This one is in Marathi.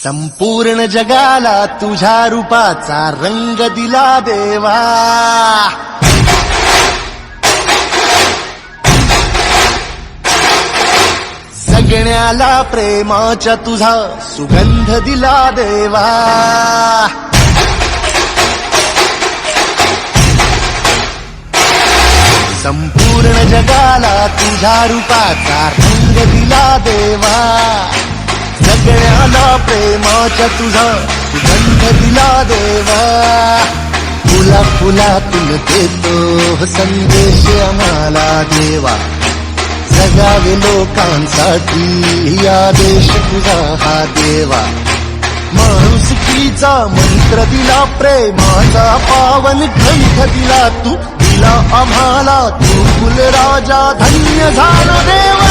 संपूर्ण जगाला तुझ्या रूपाचा रंग दिला देवा. जगण्याला प्रेमाच्या तुझा सुगंध दिला देवा. संपूर्ण जगाला तुझ्या रूपाचा रंग दिला देवा. जगण्याला प्रेमाच्या तुझा सुगंध दिला देवा. फुला फुलातून देतो संदेश आम्हाला देवा. जगावे लोकांसाठी आदेश तुझा हा देवा. माणुसकीचा मंत्र दिला, प्रेमाचा पावन ग्रंथ दिला तू. दिला आम्हाला तू कुलराजा, धन्य झालो देवा.